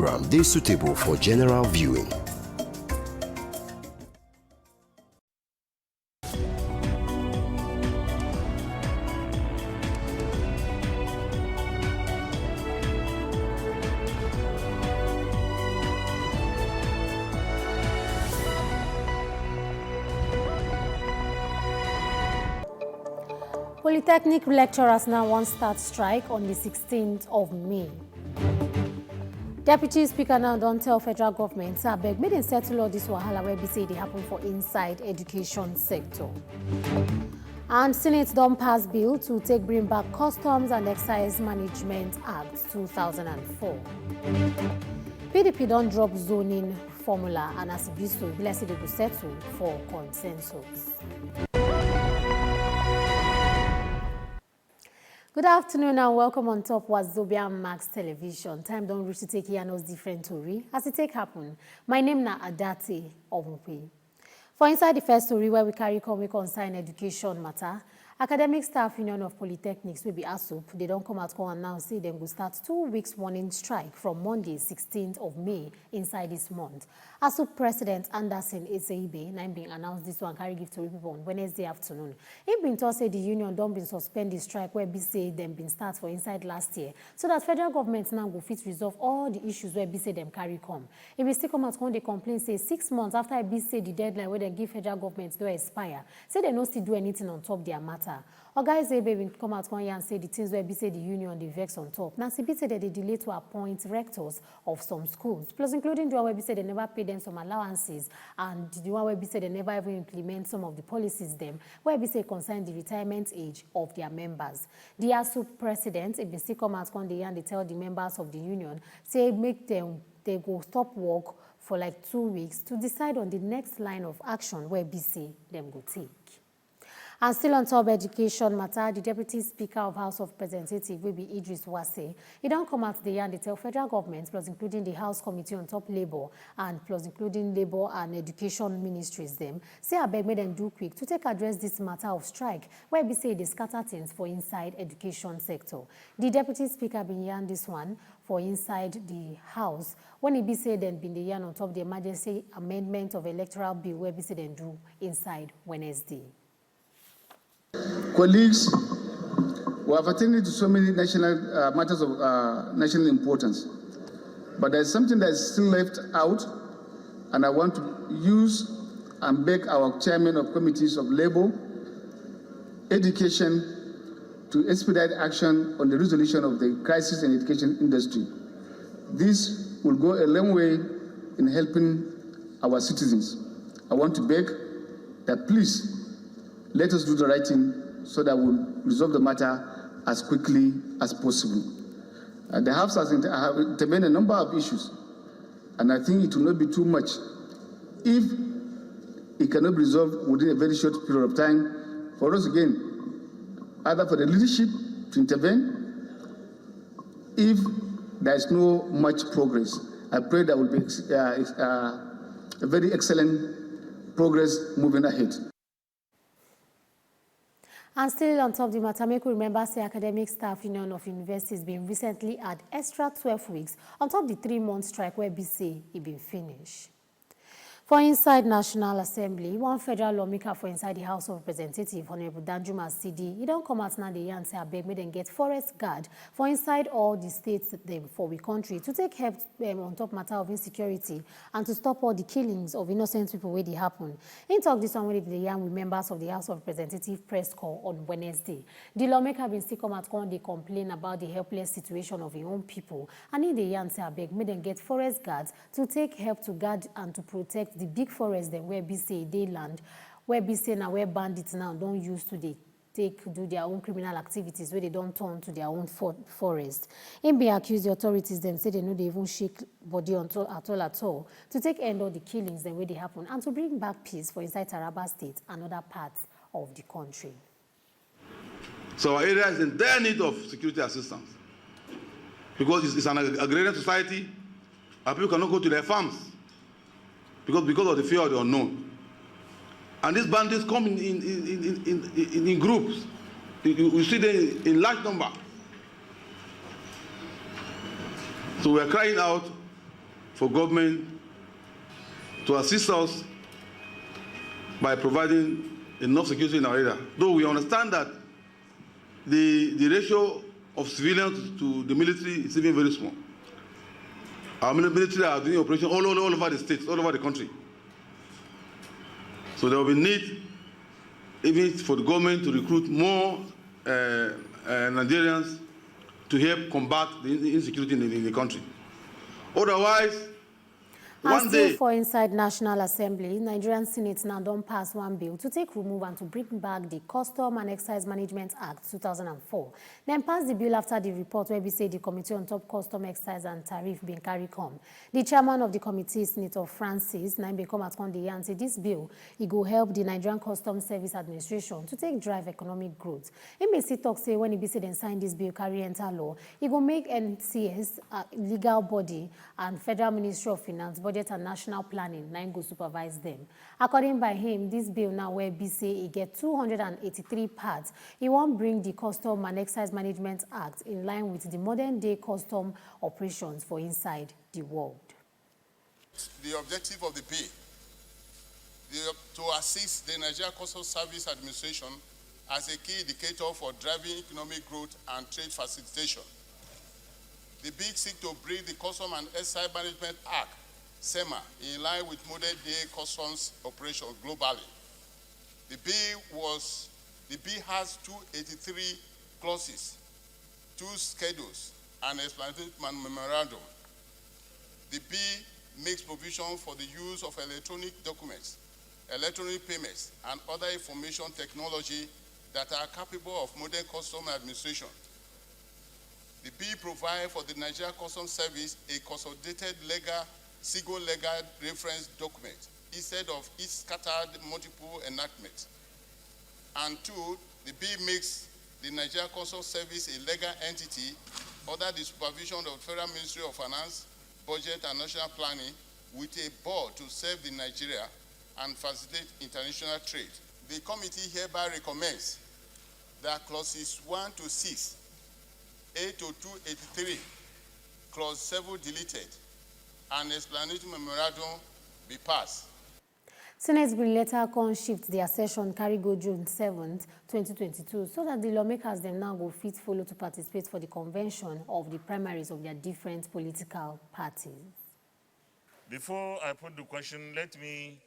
program dey suitable for general viewing. Polytechnic lecturers now want start strike on the 16th of May. Deputy Speaker now don't tell federal government, abeg, make dem settle all this wahala where be say they happen for inside education sector. And Senate don't pass bill to bring back Customs and Excise Management Act 2004. PDP don't drop zoning formula and as it be so, they will settle for consensus. Good afternoon and welcome on top Wazobia Max Television. Time don't reach to take here knows different story as it take happen. My name na Adate Omupe. For inside the first story where we carry we concern education matter, Academic Staff Union of Polytechnics will be ASUP. They don't come out and now say they will start 2 weeks warning strike from Monday 16th of May inside this month. ASUP President Anderson Ezeibe now been announced this one carry give to people on Wednesday afternoon. He been told say the union don't been suspend the strike where be say them been start for inside last year so that federal government now go fit resolve all the issues where be say them carry come. If we still come out when they complain say 6 months after be say the deadline where they give federal government don't expire, say they no still do anything on top their matter. Oga Ezeibe will come out one year and say the things where be say the union they vex on top. Now, be said that they delay to appoint rectors of some schools, plus including the one where be said they never pay them some allowances, and the one where be said they never even implement some of the policies them, where be say concern the retirement age of their members. The ASUP president, if they still come out one day and they tell the members of the union, say make them, they go stop work for like 2 weeks to decide on the next line of action where be say them go take. And still on top education matter, the Deputy Speaker of House of Representatives will be Idris Wase. He don't come out the and they tell federal government, plus including the House Committee on Top Labor and plus including Labor and Education Ministries them, say I beg make them do quick to take address this matter of strike, where we say they scatter things for inside education sector. The Deputy Speaker been yarn this one for inside the House when he be said then been the yarn on top the emergency amendment of electoral bill where we say then do inside Wednesday. Colleagues, we have attended to so many national matters of national importance, but there's something that is still left out, and I want to use and beg our chairman of committees of labor, education, to expedite action on the resolution of the crisis in education industry. This will go a long way in helping our citizens. I want to beg that please let us do the right thing so that we'll resolve the matter as quickly as possible. The House has intervened a number of issues, and I think it will not be too much if it cannot be resolved within a very short period of time for us again, either for the leadership to intervene. If there is no much progress, I pray there will be a very excellent progress moving ahead. And still on top of the matter, make we remember say Academic Staff Union of Universities been recently had extra 12 weeks on top of the 3-month strike where BC it been finished. For inside National Assembly, one federal lawmaker for inside the House of Representatives, Honorable Danjuma CD, he don't come out now the and say abeg make them get forest guard for inside all the states for we country to take help on top matter of insecurity and to stop all the killings of innocent people where they happen. In talk this one with the young members of the House of Representatives press call on Wednesday. The lawmaker been still come out and they complain about the helpless situation of their own people, and in the young say abeg make them get forest guards to take help to guard and to protect the big forest then where BC they land, where BC now where bandits now don't use to do their own criminal activities where they don't turn to their own forest. In being accused, the authorities them say they know they even shake body at all to take end all the killings then where they happen and to bring back peace for inside Taraba State and other parts of the country. So our area is in dire need of security assistance because it's an agrarian society and people cannot go to their farms because of the fear of the unknown. And these bandits come in groups. You see them in large number. So we are crying out for government to assist us by providing enough security in our area. Though we understand that the ratio of civilians to the military is even very small. Our military are doing operations all over the states, all over the country. So there will be need even for the government to recruit more Nigerians to help combat the insecurity in the country. Otherwise, and still for inside National Assembly, Nigerian Senate now don't pass one bill to take remove and to bring back the Custom and Excise Management Act 2004. Then pass the bill after the report where we say the Committee on Top Custom, Excise and Tariff being carried come. The chairman of the committee, Senator Francis, now become at Conde and say this bill, it will help the Nigerian Customs Service Administration to take drive economic growth. MBC talk say when he say then sign this bill, carry enter law, it will make NCS legal body and Federal Ministry of Finance, Budget and National Planning, now go supervise them. According by him, this bill now where BC it get 283 parts. He won't bring the Custom and Excise Management Act in line with the modern day custom operations for inside the world. The objective of the bill to assist the Nigerian Customs Service Administration as a key indicator for driving economic growth and trade facilitation. The bill seeks to bring the Custom and Excise Management Act SEMA in line with modern day customs operations globally. The bill has 283 clauses, 2 schedules, and explanatory memorandum. The bill makes provision for the use of electronic documents, electronic payments, and other information technology that are capable of modern customs administration. The bill provides for the Nigerian Customs Service a consolidated single legal reference document instead of each scattered multiple enactments. And 2, the bill makes the Nigerian Customs Service a legal entity under the supervision of the Federal Ministry of Finance, Budget and National Planning with a board to serve the Nigeria and facilitate international trade. The committee hereby recommends that clauses 1 to 6, 8 to 283, clause 7 deleted, and explanatory memorandum be passed. Senate will later shift their session carry go June 7th, 2022, so that the lawmakers them now go fit follow to participate for the convention of the primaries of their different political parties. Before I put the question, let me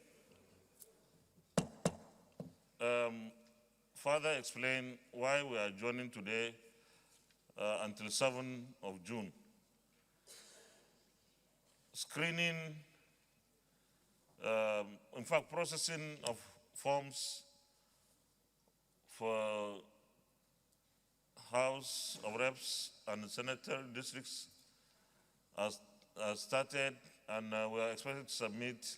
further explain why we are adjourning today until 7th of June. Screening, in fact, processing of forms for House of Reps and Senatorial districts has started, and we are expected to submit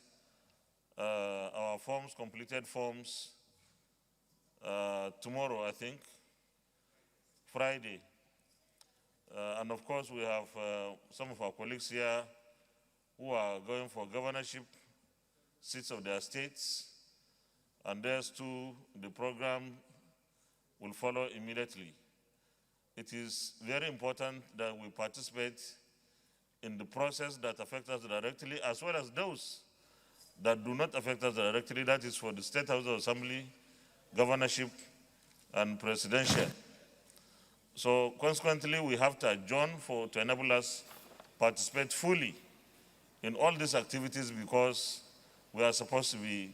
our forms, completed forms, tomorrow, I think, Friday. And of course, we have some of our colleagues here who are going for governorship seats of their states, and theirs too, the program will follow immediately. It is very important that we participate in the process that affects us directly, as well as those that do not affect us directly, that is for the State House of Assembly, governorship, and presidential. So consequently, we have to adjourn to enable us participate fully in all these activities, because we are supposed to be.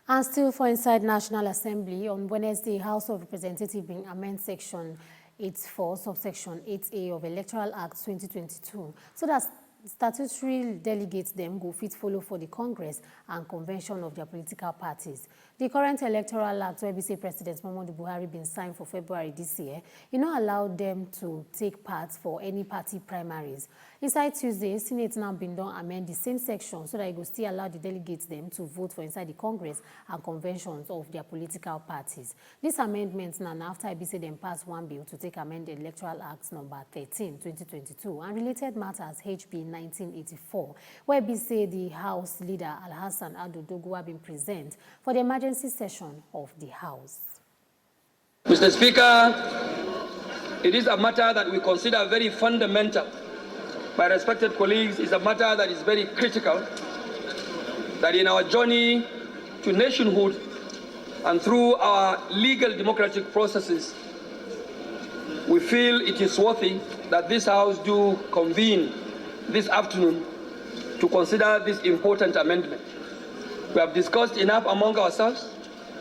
And still for inside National Assembly, on Wednesday, House of Representatives being amend Section 84, subsection 8A of Electoral Act 2022, so that statutory delegates them go fit follow for the Congress and convention of their political parties. The current Electoral Act, where we say President Muhammadu Buhari been signed for February this year, it not allowed them to take part for any party primaries. Inside Tuesday, Senate now been done amend the same section so that it will still allow the delegates them to vote for inside the Congress and conventions of their political parties. This amendment now after IBC them passed one bill to take amend the Electoral Act number 13, 2022, and related matters HB 1984, where we say the House leader Al-Hassan Ado-Doguwa been present for the emergency session of the House. Mr. Speaker, it is a matter that we consider very fundamental my respected colleagues, is a matter that is very critical, that in our journey to nationhood and through our legal democratic processes, we feel it is worthy that this House do convene this afternoon to consider this important amendment. We have discussed enough among ourselves,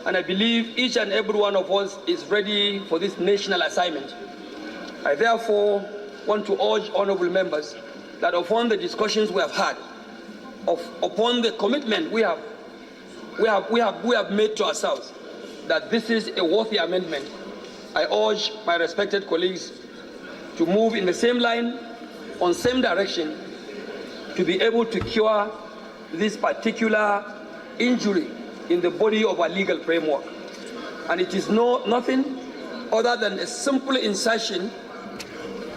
and I believe each and every one of us is ready for this national assignment. I therefore want to urge honorable members that upon the discussions we have had, upon the commitment we have made to ourselves, that this is a worthy amendment. I urge my respected colleagues to move in the same line, on same direction, to be able to cure this particular injury in the body of our legal framework. And it is nothing other than a simple insertion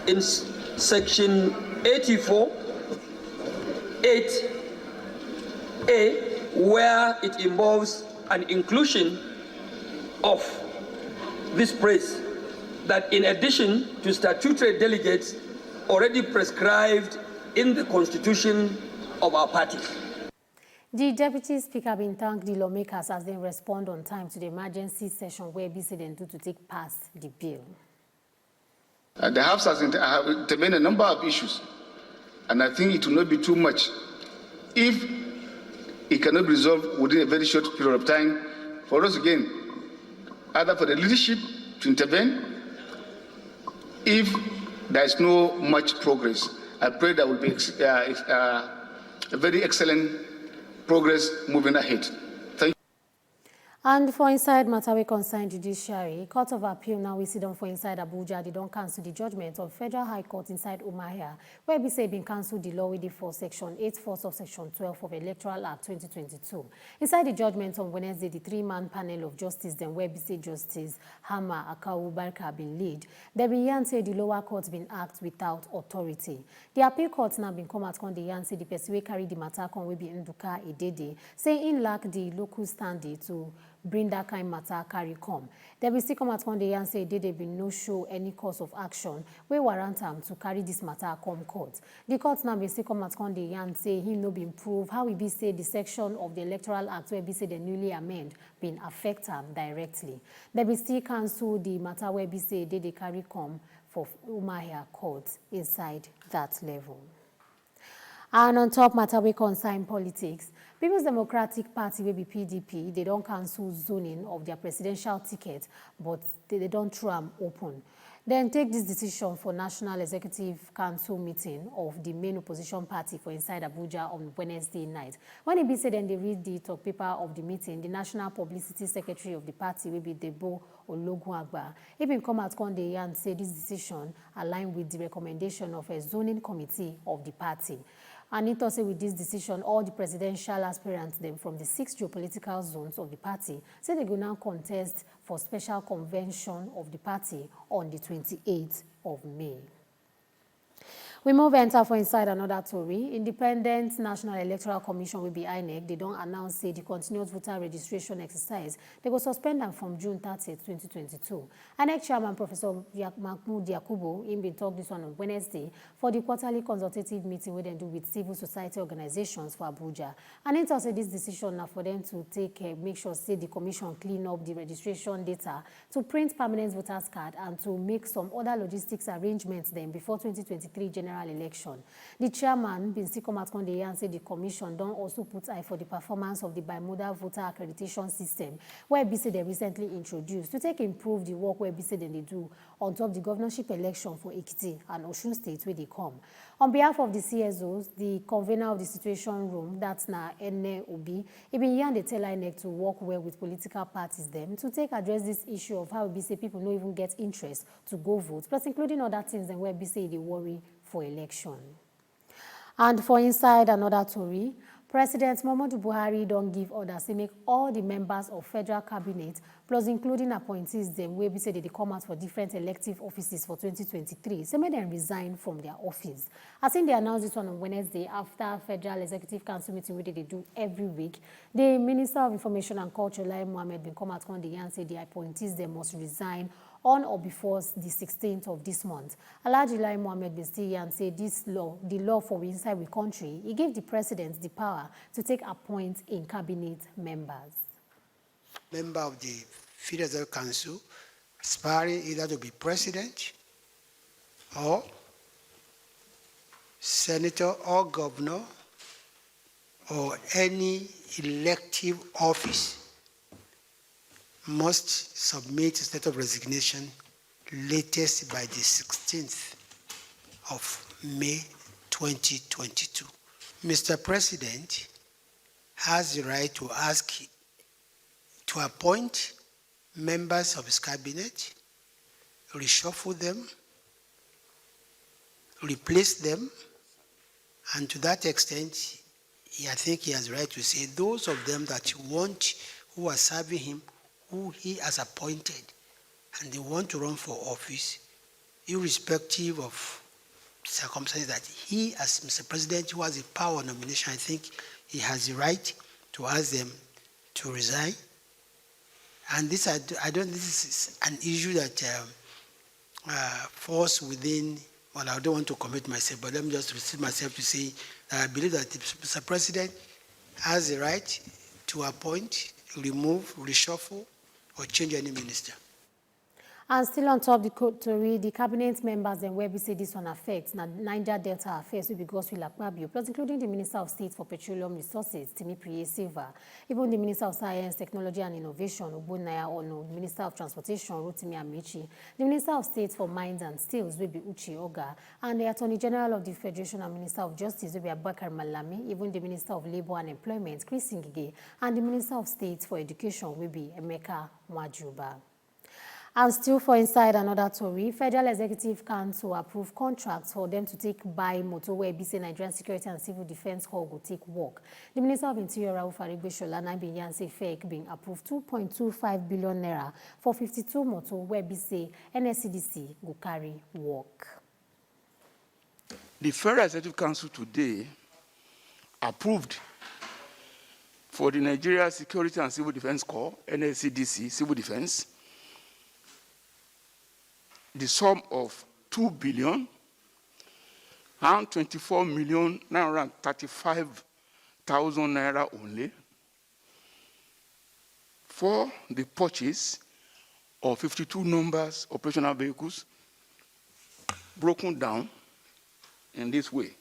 in section 84(8)(a), where it involves an inclusion of this phrase, that in addition to statutory delegates already prescribed in the constitution of our party. The Deputy Speaker been thanked the lawmakers as they respond on time to the emergency session where BC then do to take past the bill. The House has intervened a number of issues, and I think it will not be too much if it cannot be resolved within a very short period of time for us again, either for the leadership to intervene. If there is no much progress, I pray there will be a very excellent progress moving ahead. Thank you. And for inside matter we concern judiciary, Court of Appeal now we sit down for inside Abuja. They don't cancel the judgment of Federal High Court inside Umahia, where we say been cancelled the law with the for Section 8(4) of Section 12 of Electoral Act 2022. Inside the judgment on Wednesday, the three-man panel of justice then where we say Justice Hama Akawu Barka been lead. They been yan say the lower court been act without authority. The appeal court now been come at con the yan say the person we carry the matter con we be Nduka Idede, say in lack the local standing to bring that kind of matter carry come. They will still come at one day and say they be no show any cause of action we warrant them to carry this matter come court. The court now will still come at one day and say he no been prove how we be say the section of the Electoral Act where be say the newly amend been affect them directly. They will still cancel the matter where be say they carry come for Umahia court inside that level. And on top matter we concern politics, People's Democratic Party will be PDP. They don't cancel zoning of their presidential ticket, but they don't throw them open. Then take this decision for National Executive Council meeting of the main opposition party for inside Abuja on Wednesday night. When it be said and they read the talk paper of the meeting, the National Publicity Secretary of the party will be Debo Ologunagba. He been come out one day and say this decision aligned with the recommendation of a zoning committee of the party. And it also with this decision, all the presidential aspirants them from the 6 geopolitical zones of the party say they go now contest for special convention of the party on the 28th of May. We move enter for inside another story. Independent National Electoral Commission will be INEC. They don't announce say the continuous voter registration exercise. They will suspend them from June 30, 2022. INEC Chairman Professor Mahmoud Yakubu in been talk this on Wednesday for the quarterly consultative meeting we then do with civil society organizations for Abuja. And it also this decision now for them to make sure say the commission clean up the registration data to print permanent voters card and to make some other logistics arrangements then before 2023 general election. The chairman been still come at one day and say the commission don't also put eye for the performance of the bimodal voter accreditation system where BC they recently introduced to take improve the work where BC they do on top of the governorship election for Ekiti and Osun State where they come. On behalf of the CSOs, the convener of the situation room, that's na Ene Obi, he been here they tell INEC to work well with political parties them to take address this issue of how BC people don't even get interest to go vote, plus including other things and where BC they worry for election. And for inside another story, President Muhammadu Buhari don't give orders to make all the members of federal cabinet, plus including appointees them, where we say they come out for different elective offices for 2023, so make them resign from their office. I think they announced this one on Wednesday after Federal Executive Council meeting, which they do every week. The Minister of Information and Culture, Lai Mohammed, been come out one day and say the appointees they must resign on or before the 16th of this month. Alhaji Lai Mohammed bin Stiyan said this law, the law for inside the country, it gave the president the power to take appoint in cabinet members. Member of the Federal Council aspiring either to be president or senator or governor or any elective office must submit a letter of resignation latest by the 16th of May 2022. Mr. President has the right to ask to appoint members of his cabinet, reshuffle them, replace them, and to that extent, I think he has the right to say those of them that he wants, who are serving him, who he has appointed, and they want to run for office, irrespective of circumstances that he, as Mr. President, who has the power of nomination, I think he has the right to ask them to resign. And this, this is an issue that falls within, well, I don't want to commit myself, but let me just restrict myself to say that I believe that Mr. President has the right to appoint, remove, reshuffle, or change any minister. And still on top of the story, the cabinet members and where we say this one affects now Niger Delta affairs will be Godswill Akpabio, plus including the Minister of State for Petroleum Resources, Timi Priye Silva, even the Minister of Science, Technology and Innovation, Ogbonnaya Onu, the Minister of Transportation, Rotimi Amici, the Minister of State for Mines and Steels will be Uche Oga, and the Attorney General of the Federation and Minister of Justice will be Abubakar Malami, even the Minister of Labour and Employment, Chris Ngige, and the Minister of State for Education will be Emeka Mwajuba. And still for inside another story, Federal Executive Council approved contracts for them to take buy motorway BC Nigerian Security and Civil Defense Corps will take work. The Minister of Interior, Rauf Aregbesola, Naibiyan say FEC being approved 2.25 billion naira for 52 motorway BC NSCDC will carry work. The Federal Executive Council today approved for the Nigeria Security and Civil Defense Corps, NSCDC, Civil Defense, the sum of 2,124,935,000 naira only for the purchase of 52 numbers operational vehicles broken down in this way.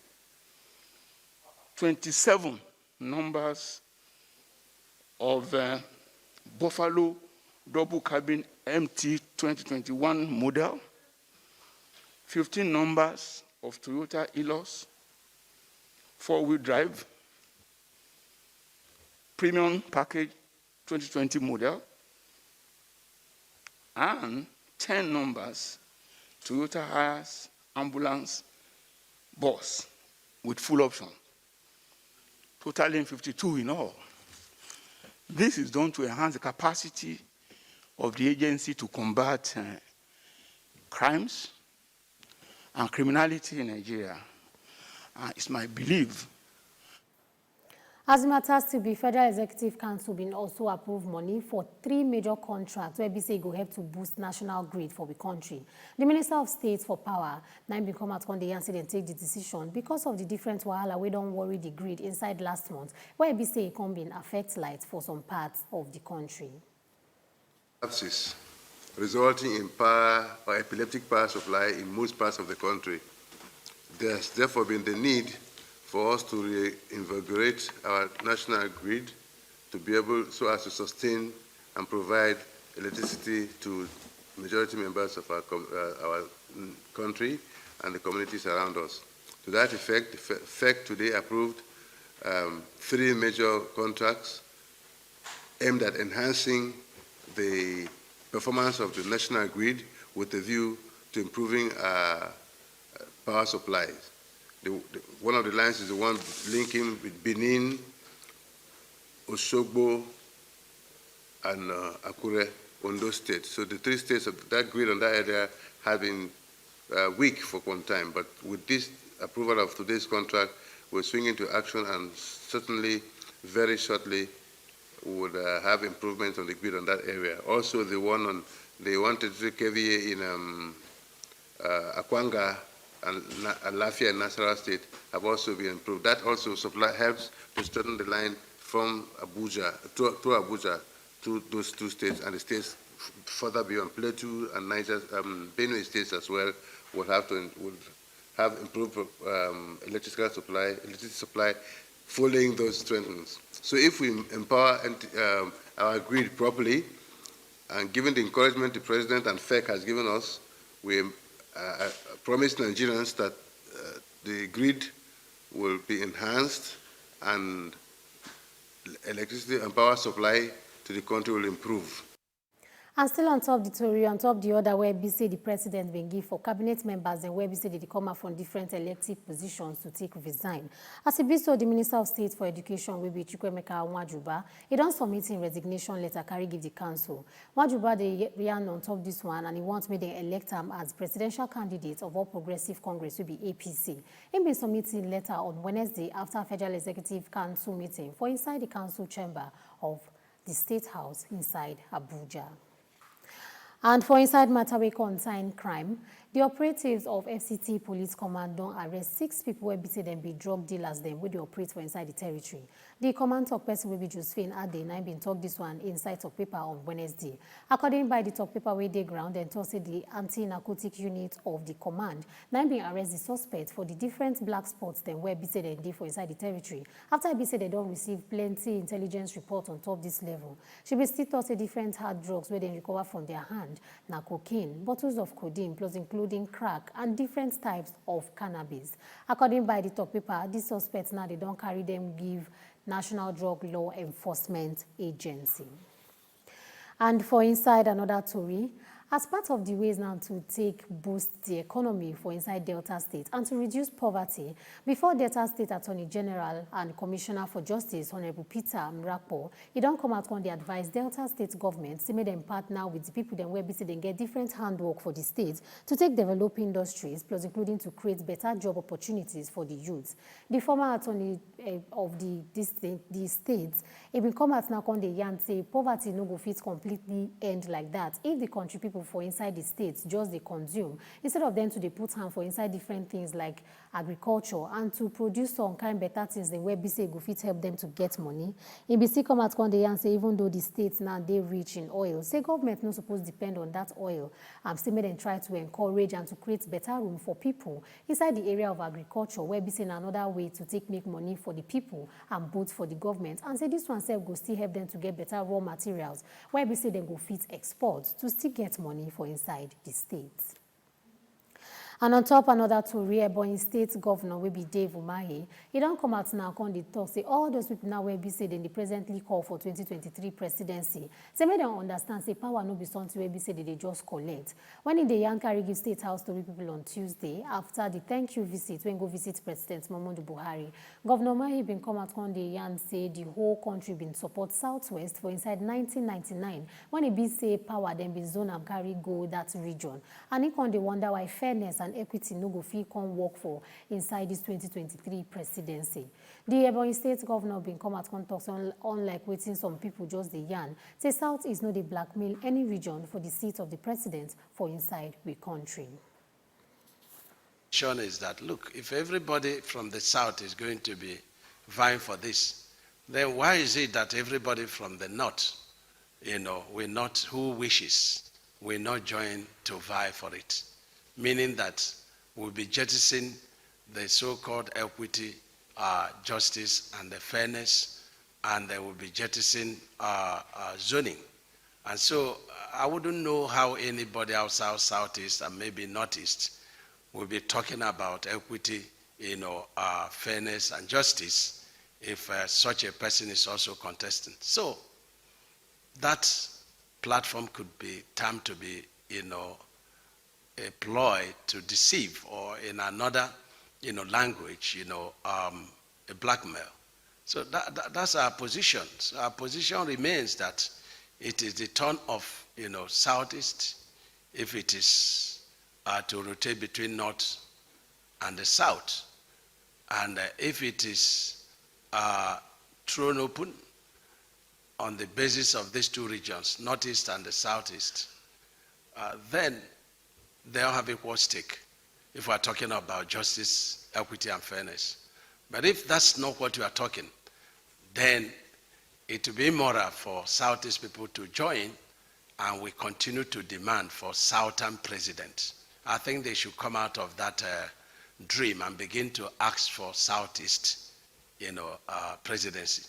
27 numbers of Buffalo double cabin MT 2021 model, 15 numbers of Toyota Elos, 4-wheel drive, premium package 2020 model, and 10 numbers Toyota Hiace ambulance bus with full option, totaling 52 in all. This is done to enhance the capacity of the agency to combat crimes and criminality in Nigeria. It's my belief. As it matters to be, Federal Executive Council been also approved money for 3 major contracts where BC go help to boost national grid for the country. The Minister of State for Power, now become at Conde and say take the decision because of the different wahala we don't worry the grid inside last month, where BC can be affect light for some parts of the country. Resulting in power or epileptic power supply in most parts of the country. There's therefore been the need for us to reinvigorate our national grid to be able so as to sustain and provide electricity to majority members of our country and the communities around us. To that effect, the FEC today approved 3 major contracts aimed at enhancing the performance of the national grid with a view to improving power supplies. One of the lines is the one linking with Benin, Osogbo, and Akure, Ondo State. So the 3 states of that grid on that area have been weak for one time, but with this approval of today's contract, we're swinging to action and certainly very shortly would have improvements on the grid on that area. Also, the one on the 133 kVA in Akwanga and Lafia and Nasarawa State have also been improved. That also helps to strengthen the line from Abuja to Abuja to those two states, and the states further beyond Plateau and Niger, Benue states as well will have improved electricity supply following those strengthenings. So if we empower our grid properly, and given the encouragement the President and FEC has given us, we promise Nigerians that the grid will be enhanced and electricity and power supply to the country will improve. And still on top the story, on top the order where BC the president been give for cabinet members and where BC they come out from different elective positions to take resign. As it be so, the Minister of State for Education will be Chukwemeka Nwajuba. He don't submit in resignation letter carry give the council. Nwajuba they ran on top this one and he wants me to elect him as presidential candidate of All Progressive Congress will be APC. He been submitting letter on Wednesday after Federal Executive Council meeting for inside the council chamber of the State House inside Abuja. And for inside matter we concern crime, the operatives of FCT Police Command don't arrest 6 people where say them be drug dealers them where they operate for inside the territory. The command talk person will be Josephine Ade and I been talk this one inside talk paper on Wednesday. According by the talk paper where they ground and told the anti-narcotic unit of the command, now been arrest the suspect for the different black spots them where say they did for inside the territory. After I say they don't receive plenty intelligence report on top this level. She be still tossed different hard drugs where they recover from their hand, na cocaine, bottles of codeine plus including crack and different types of cannabis. According by the top paper, these suspects now they don't carry them give National Drug Law Enforcement Agency. And for inside another story, as part of the ways now to take boost the economy for inside Delta State and to reduce poverty, before Delta State Attorney General and Commissioner for Justice, Honorable Peter Mrakpo, he don't come out on the advice Delta State government to make them partner with the people then where busy they get different handwork for the state to take develop industries, plus including to create better job opportunities for the youth. The former attorney of the states, he been come out now on the yarn say poverty no go fit completely end like that if the country people for inside the states just they consume instead of them to they put hand for inside different things like agriculture and to produce some kind better things the where BC go fit help them to get money. In BC come out one day and say even though the states now they rich in oil, say government not supposed to depend on that oil. Still made them try to encourage and to create better room for people inside the area of agriculture where BC another way to make money for the people and both for the government. And say this one self go still help them to get better raw materials where BC then go fit export to still get money for inside the states. And on top another Tory Ebonyi State Governor will be Dave Umahi. He don't come out now on the talk say all those people now will be said in the presently call for 2023 presidency. Say make them understand say power no be something will be said they just collect. When in the Yankari give State House to people on Tuesday after the thank you visit when go visit President Muhammadu Buhari, Governor Umahi been come out on the yan say the whole country been support Southwest for inside 1999 when it be say power then be zone and carry go that region. And he can wonder why fairness and equity no go fit come work for inside this 2023 presidency. The Ebonyi State Governor been come at talks unlike waiting some people just the yarn. Say South is not a blackmail any region for the seat of the president for inside the country. Is that look, if everybody from the South is going to be vying for this, then why is it that everybody from the North, will not, who wishes, will not join to vie for it? Meaning that we'll be jettisoning the so-called equity, justice, and the fairness, and they will be jettisoning zoning. And so I wouldn't know how anybody outside Southeast and maybe Northeast will be talking about equity, fairness and justice if such a person is also contesting. So that platform could be termed to be, a ploy to deceive, or in another, language, a blackmail. So that's our position. So our position remains that it is the turn of, Southeast, if it is to rotate between North and the South. And if it is thrown open on the basis of these two regions, Northeast and the Southeast, then they all have equal stake if we're talking about justice, equity, and fairness. But if that's not what you are talking, then it will be immoral for Southeast people to join, and we continue to demand for Southern presidents. I think they should come out of that dream and begin to ask for Southeast, presidency.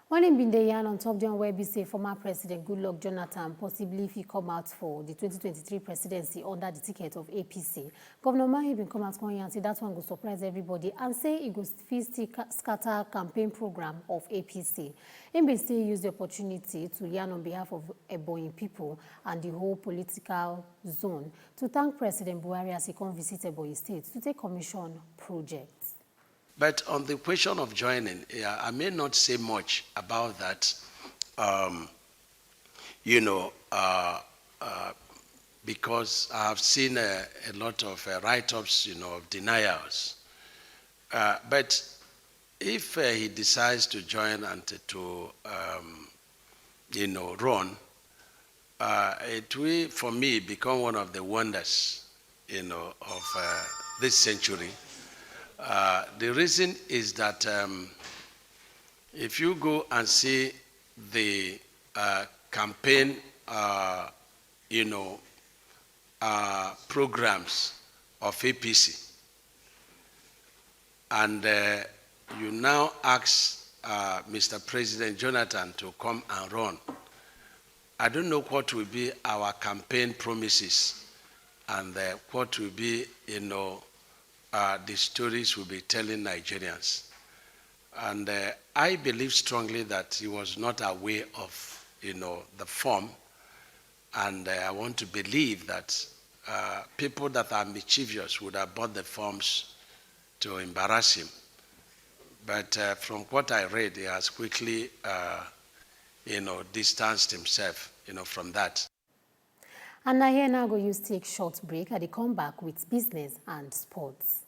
When he been the yarn on top John where be say former President Goodluck Jonathan possibly if he come out for the 2023 presidency under the ticket of APC, Governor Mahi been come out and say that one will surprise everybody and say he go scatter campaign program of APC. He been still use the opportunity to yarn on behalf of Ebonyi people and the whole political zone to thank President Buhari as he come visit Ebonyi State to take commission projects. But on the question of joining, I may not say much about that, because I have seen a lot of write-ups, of denials. But if he decides to join and to, run, it will, for me, become one of the wonders, of this century. The reason is that if you go and see the campaign, programs of APC, and you now ask Mr. President Jonathan to come and run, I don't know what will be our campaign promises and what will be, the stories we'll be telling Nigerians. And I believe strongly that he was not aware of, the form. And I want to believe that people that are mischievous would have bought the forms to embarrass him. But from what I read, he has quickly, distanced himself, from that. And now here now go use take short break and they come back with business and sports.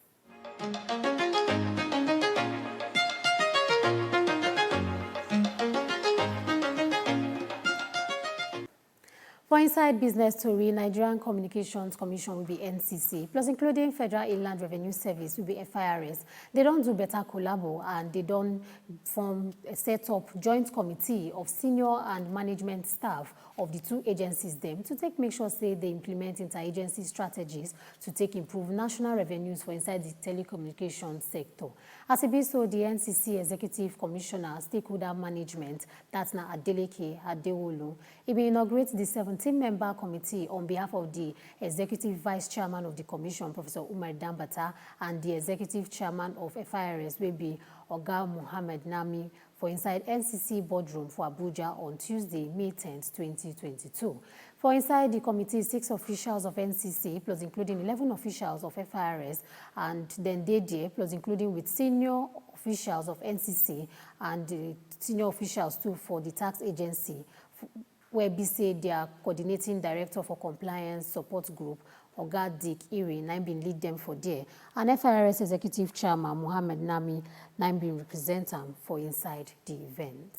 For inside business story, Nigerian Communications Commission will be NCC, plus including Federal Inland Revenue Service will be FIRS. They don't do better collabo and they don't form a set up joint committee of senior and management staff of the two agencies them to make sure say they implement interagency strategies to improve national revenues for inside the telecommunications sector. As it be so, the NCC Executive Commissioner Stakeholder Management, that's now Adeleke Adewolu, he will inaugurate the 17-member committee on behalf of the Executive Vice Chairman of the Commission, Professor Umar Dambata, and the Executive Chairman of FIRS will be Oga Muhammad Nami for inside NCC boardroom for Abuja on Tuesday, May 10th, 2022. For inside the committee, 6 officials of NCC, plus including 11 officials of FIRS, and then they there, plus including with senior officials of NCC and senior officials too for the tax agency, where BC, their coordinating director for compliance support group, Oga Dick Iri, Nine been lead them for there, and FIRS Executive Chairman Muhammad Nami, Nine been represent them for inside the event.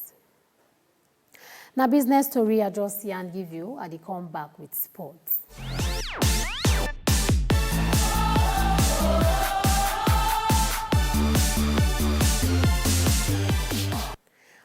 Now business story I just see and give you, and they come back with sports.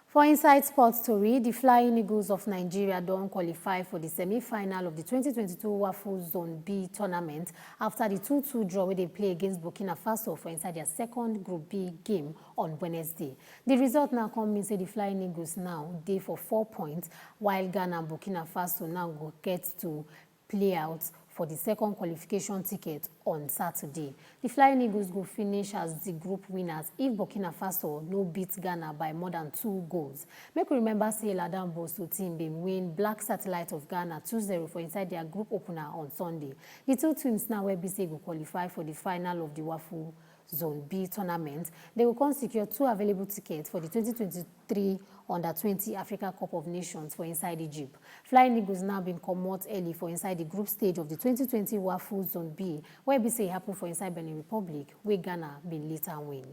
For Inside Sports Story, the Flying Eagles of Nigeria don't qualify for the semi-final of the 2022 WAFU Zone B tournament after the 2-2 draw where they play against Burkina Faso for inside their second Group B game on Wednesday. The result now comes say the Flying Eagles now they for 4 points, while Ghana and Burkina Faso now go get to play out for the second qualification ticket on Saturday. The Flying Eagles will finish as the group winners if Burkina Faso no beat Ghana by more than 2 goals. Make we remember say Ladan Bosso team been win Black Satellite of Ghana 2-0 for inside their group opener on Sunday. The two teams now where BC will qualify for the final of the WAFU Zone B tournament. They will secure 2 available tickets for the 2023 Under-20 Africa Cup of Nations for inside Egypt. Flying Eagles now been come out early for inside the group stage of the 2020 WAFU Zone B, where BC happen for inside Benin Republic, where Ghana been later win.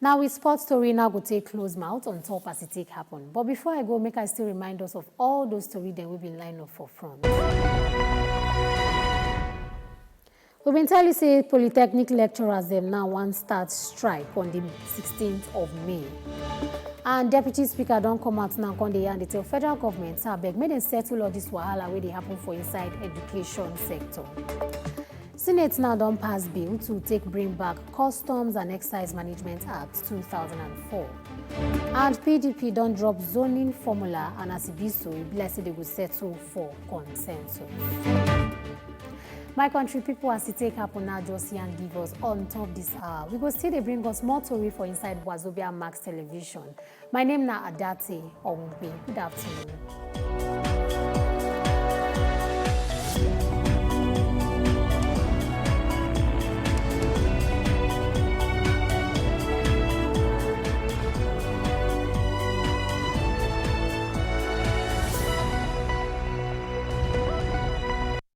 Now, with sports story, now go take close mouth on top as it take happen. But before I go, make I still remind us of all those stories that we've been lined up for front. We've been telling you, say, Polytechnic lecturers them now want start strike on the 16th of May. And Deputy Speaker don't come out now on the and they tell federal government, beg, may they settle all this wahala where they happen for inside education sector. Senate now don't pass bill to bring back Customs and Excise Management Act 2004. And PDP don't drop zoning formula and as it be so, blessed they will settle for consensus. My country people, as it take happen now, just see and give us on top this hour. We go still they bring us more story for inside Wazobia Max Television. My name na Adate Omugbe. Good afternoon.